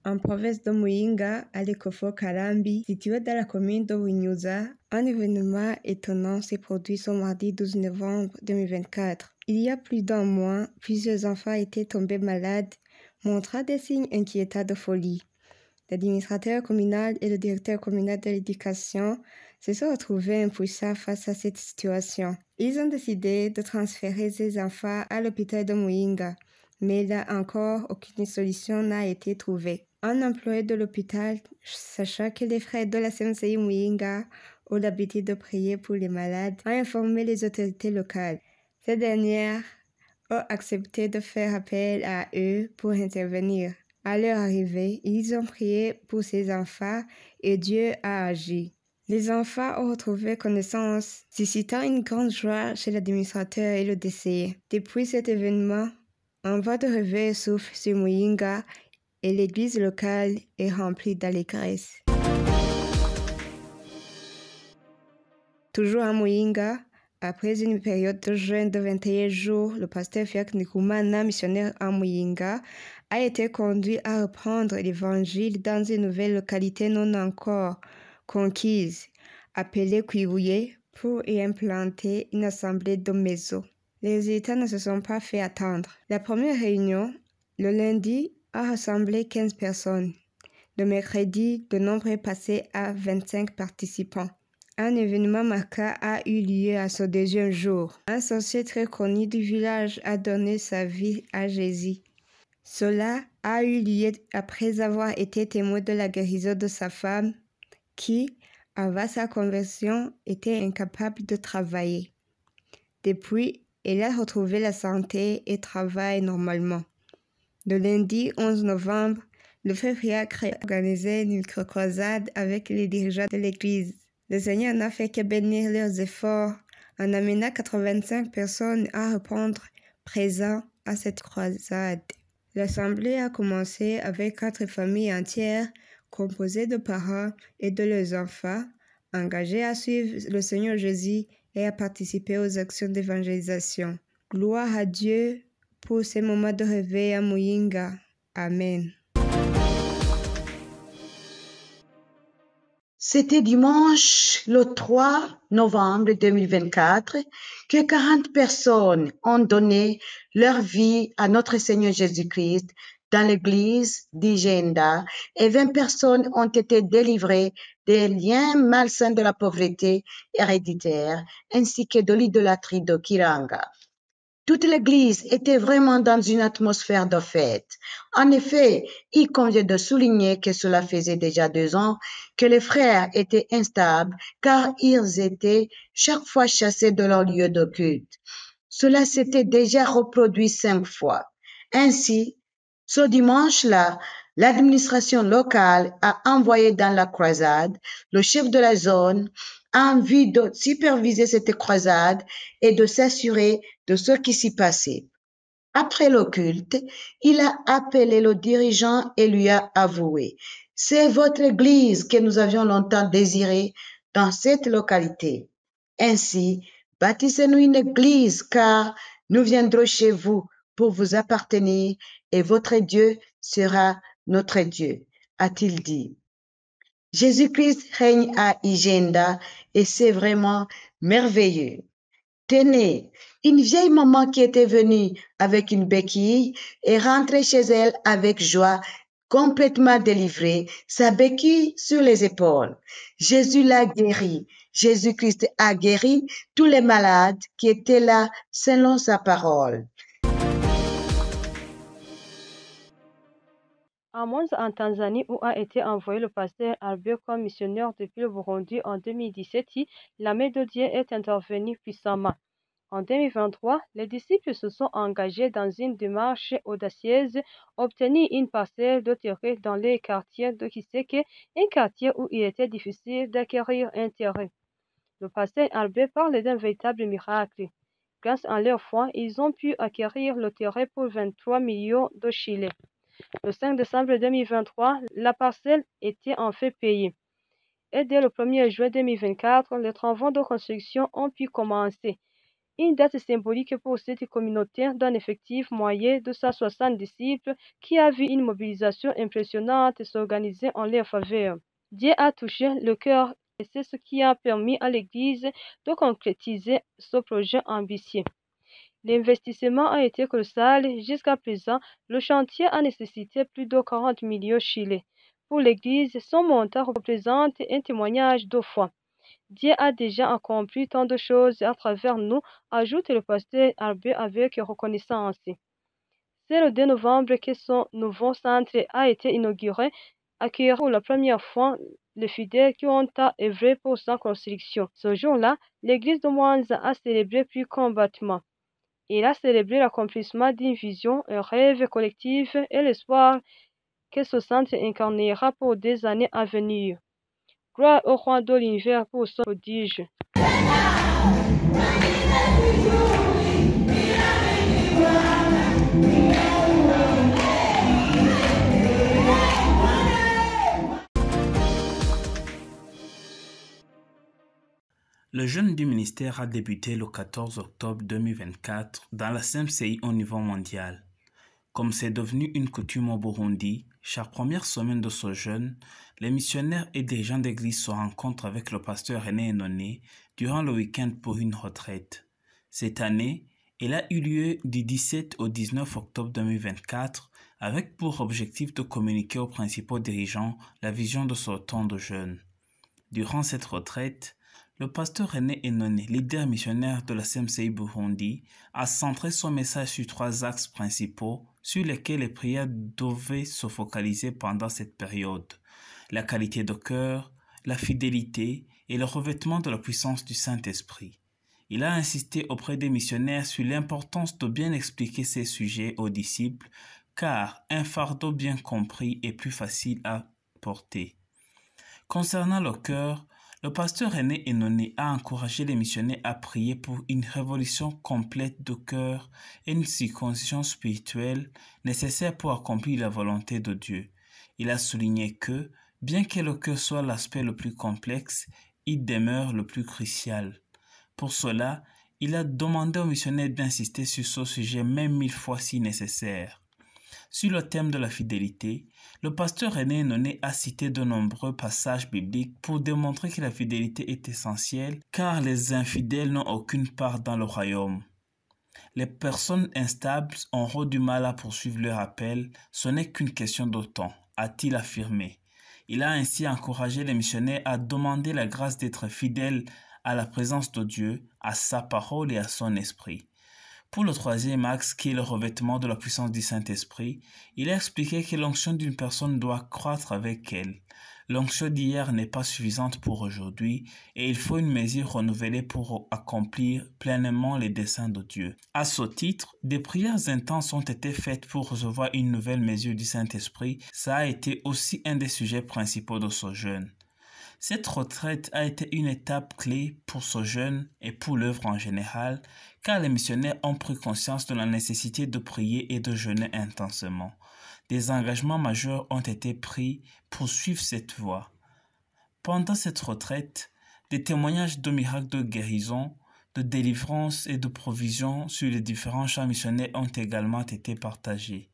En province de Muyinga, à l'Écofort Kalambi, situé dans la commune de Winyuza, un événement étonnant s'est produit ce mardi 12 novembre 2024. Il y a plus d'un mois, plusieurs enfants étaient tombés malades, montrant des signes inquiétants de folie. L'administrateur communal et le directeur communal de l'éducation se sont retrouvés impuissants face à cette situation. Ils ont décidé de transférer ces enfants à l'hôpital de Muyinga, mais là encore, aucune solution n'a été trouvée. Un employé de l'hôpital, sachant que les frères de la CMCI Muyinga ont l'habitude de prier pour les malades, a informé les autorités locales. Ces dernières ont accepté de faire appel à eux pour intervenir. À leur arrivée, ils ont prié pour ces enfants et Dieu a agi. Les enfants ont retrouvé connaissance, suscitant une grande joie chez l'administrateur et le décès. Depuis cet événement, un vent de réveil souffle sur Muyinga et l'église locale est remplie d'allégresse. Toujours à Muyinga, après une période de jeûne de 21 jours, le pasteur Fiak Nikumana, missionnaire à Muyinga, a été conduit à reprendre l'évangile dans une nouvelle localité non encore conquise, appelée Kuiwuye, pour y implanter une assemblée de maisons. Les résultats ne se sont pas fait attendre. La première réunion, le lundi, a rassemblé 15 personnes. Le mercredi, le nombre est passé à 25 participants. Un événement marquant a eu lieu à ce deuxième jour. Un sorcier très connu du village a donné sa vie à Jésus. Cela a eu lieu après avoir été témoin de la guérison de sa femme qui, avant sa conversion, était incapable de travailler. Depuis, elle a retrouvé la santé et travaille normalement. Le lundi 11 novembre, le frère Fiacre a organisé une micro-croisade avec les dirigeants de l'église. Le Seigneur n'a fait que bénir leurs efforts en amenant 85 personnes à répondre présents à cette croisade. L'assemblée a commencé avec 4 familles entières composées de parents et de leurs enfants, engagés à suivre le Seigneur Jésus et à participer aux actions d'évangélisation. Gloire à Dieu pour ces moments de réveil à Muyinga. Amen. C'était dimanche le 3 novembre 2024 que 40 personnes ont donné leur vie à notre Seigneur Jésus-Christ dans l'église d'Igenda et 20 personnes ont été délivrées des liens malsains de la pauvreté héréditaire ainsi que de l'idolâtrie de Kiranga. Toute l'église était vraiment dans une atmosphère de fête. En effet, il convient de souligner que cela faisait déjà 2 ans que les frères étaient instables car ils étaient chaque fois chassés de leur lieu de culte. Cela s'était déjà reproduit 5 fois. Ainsi, ce dimanche-là, l'administration locale a envoyé dans la croisade le chef de la zone en vue de superviser cette croisade et de s'assurer de ce qui s'y passait. Après le culte, il a appelé le dirigeant et lui a avoué: c'est votre église que nous avions longtemps désirée dans cette localité. Ainsi, bâtissez-nous une église car nous viendrons chez vous pour vous appartenir et votre Dieu sera notre Dieu, a-t-il dit. Jésus-Christ règne à Igenda et c'est vraiment merveilleux. Tenez, une vieille maman qui était venue avec une béquille est rentrée chez elle avec joie, complètement délivrée, sa béquille sur les épaules. Jésus l'a guérie. Jésus-Christ a guéri tous les malades qui étaient là selon sa parole. À Monza, en Tanzanie, où a été envoyé le pasteur Albert comme missionnaire depuis le Burundi en 2017, la main de Dieu est intervenue puissamment. En 2023, les disciples se sont engagés dans une démarche audacieuse, obtenir une parcelle de terrain dans les quartiers de Kiseke, un quartier où il était difficile d'acquérir un terrain. Le pasteur Albert parle d'un véritable miracle. Grâce à leur foi, ils ont pu acquérir le terrain pour 23 millions de shillings. Le 5 décembre 2023, la parcelle était en fait payée. Et dès le 1er juin 2024, les travaux de construction ont pu commencer. Une date symbolique pour cette communauté d'un effectif moyen de 160 disciples qui a vu une mobilisation impressionnante s'organiser en leur faveur. Dieu a touché le cœur et c'est ce qui a permis à l'Église de concrétiser ce projet ambitieux. L'investissement a été colossal. Jusqu'à présent, le chantier a nécessité plus de 40 millions chilés. Pour l'Église, son montant représente un témoignage de foi. Dieu a déjà accompli tant de choses à travers nous, ajoute le pasteur Albert avec reconnaissance. C'est le 2 novembre que son nouveau centre a été inauguré, accueillant pour la première fois les fidèles qui ont œuvré pour sa construction. Ce jour-là, l'église de Mwanza a célébré plus qu'un bâtiment. Il a célébré l'accomplissement d'une vision, un rêve collectif et l'espoir que ce centre incarnera pour des années à venir. Gloire au roi de l'univers pour son prodige. Le jeûne du ministère a débuté le 14 octobre 2024 dans la CMCI au niveau mondial. Comme c'est devenu une coutume au Burundi, chaque première semaine de ce jeûne, les missionnaires et dirigeants d'église se rencontrent avec le pasteur René Enoné durant le week-end pour une retraite. Cette année, elle a eu lieu du 17 au 19 octobre 2024 avec pour objectif de communiquer aux principaux dirigeants la vision de ce temps de jeûne. Durant cette retraite, le pasteur René Enoné, leader missionnaire de la CMCI Burundi, a centré son message sur 3 axes principaux sur lesquels les prières devaient se focaliser pendant cette période: la qualité de cœur, la fidélité et le revêtement de la puissance du Saint-Esprit. Il a insisté auprès des missionnaires sur l'importance de bien expliquer ces sujets aux disciples, car un fardeau bien compris est plus facile à porter. Concernant le cœur, le pasteur René Enoné a encouragé les missionnaires à prier pour une révolution complète de cœur et une circoncision spirituelle nécessaire pour accomplir la volonté de Dieu. Il a souligné que, bien que le cœur soit l'aspect le plus complexe, il demeure le plus crucial. Pour cela, il a demandé aux missionnaires d'insister sur ce sujet même 1000 fois si nécessaire. Sur le thème de la fidélité, le pasteur René Enoné a cité de nombreux passages bibliques pour démontrer que la fidélité est essentielle car les infidèles n'ont aucune part dans le royaume. Les personnes instables auront du mal à poursuivre leur appel, ce n'est qu'une question de temps, a-t-il affirmé. Il a ainsi encouragé les missionnaires à demander la grâce d'être fidèles à la présence de Dieu, à sa parole et à son esprit. Pour le 3e axe, qui est le revêtement de la puissance du Saint-Esprit, il a expliqué que l'onction d'une personne doit croître avec elle. L'onction d'hier n'est pas suffisante pour aujourd'hui et il faut une mesure renouvelée pour accomplir pleinement les desseins de Dieu. À ce titre, des prières intenses ont été faites pour recevoir une nouvelle mesure du Saint-Esprit. Ça a été aussi un des sujets principaux de ce jeûne. Cette retraite a été une étape clé pour ce jeûne et pour l'œuvre en général, car les missionnaires ont pris conscience de la nécessité de prier et de jeûner intensément. Des engagements majeurs ont été pris pour suivre cette voie. Pendant cette retraite, des témoignages de miracles de guérison, de délivrance et de provision sur les différents champs missionnaires ont également été partagés.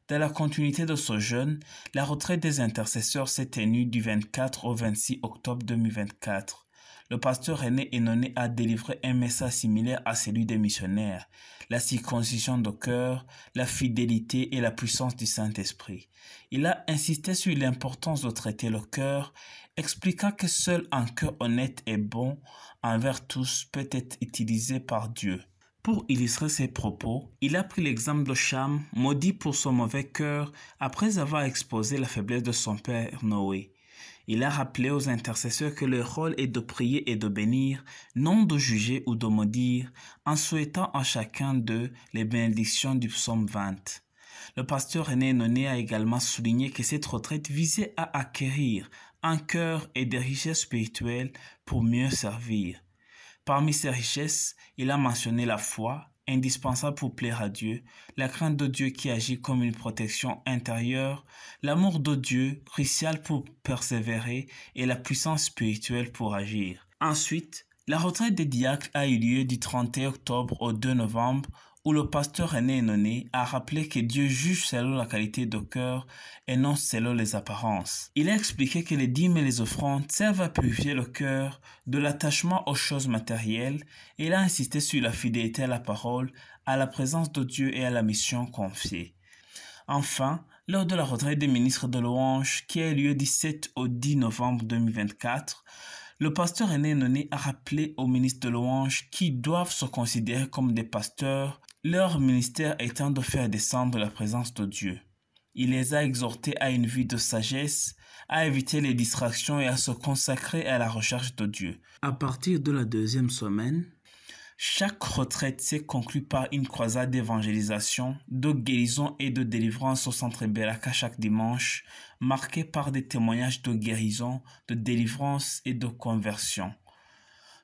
Dans la continuité de ce jeûne, la retraite des intercesseurs s'est tenue du 24 au 26 octobre 2024. Le pasteur René Enoné a délivré un message similaire à celui des missionnaires: la circoncision de cœur, la fidélité et la puissance du Saint-Esprit. Il a insisté sur l'importance de traiter le cœur, expliquant que seul un cœur honnête et bon envers tous peut être utilisé par Dieu. Pour illustrer ses propos, il a pris l'exemple de Cham, maudit pour son mauvais cœur après avoir exposé la faiblesse de son père Noé. Il a rappelé aux intercesseurs que leur rôle est de prier et de bénir, non de juger ou de maudire, en souhaitant à chacun d'eux les bénédictions du psaume 20. Le pasteur René Enoné a également souligné que cette retraite visait à acquérir un cœur et des richesses spirituelles pour mieux servir. Parmi ces richesses, il a mentionné la foi, indispensable pour plaire à Dieu, la crainte de Dieu qui agit comme une protection intérieure, l'amour de Dieu, crucial pour persévérer, et la puissance spirituelle pour agir. Ensuite, La retraite des diacres a eu lieu du 31 octobre au 2 novembre où le pasteur René Enonné a rappelé que Dieu juge selon la qualité de cœur et non selon les apparences. Il a expliqué que les dîmes et les offrandes servent à purifier le cœur de l'attachement aux choses matérielles et il a insisté sur la fidélité à la parole, à la présence de Dieu et à la mission confiée. Enfin, lors de la retraite des ministres de louange qui a eu lieu du 7 au 10 novembre 2024, le pasteur René Enonné a rappelé aux ministres de louange qui doivent se considérer comme des pasteurs, leur ministère étant de faire descendre la présence de Dieu. Il les a exhortés à une vie de sagesse, à éviter les distractions et à se consacrer à la recherche de Dieu. À partir de la deuxième semaine, chaque retraite s'est conclue par une croisade d'évangélisation, de guérison et de délivrance au centre Beraka chaque dimanche, marquée par des témoignages de guérison, de délivrance et de conversion.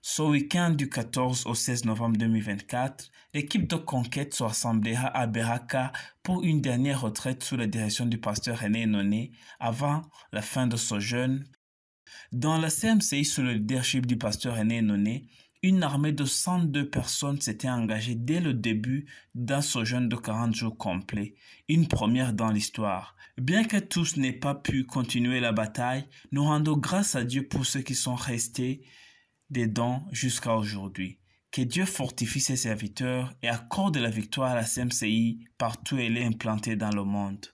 Ce week-end du 14 au 16 novembre 2024, l'équipe de conquête se rassemblera à Beraka pour une dernière retraite sous la direction du pasteur René Enonné avant la fin de ce jeûne. Dans la CMCI, sous le leadership du pasteur René Enonné, une armée de 102 personnes s'était engagée dès le début dans ce jeûne de 40 jours complets, une première dans l'histoire. Bien que tous n'aient pas pu continuer la bataille, nous rendons grâce à Dieu pour ceux qui sont restés dedans jusqu'à aujourd'hui. Que Dieu fortifie ses serviteurs et accorde la victoire à la CMCI partout où elle est implantée dans le monde.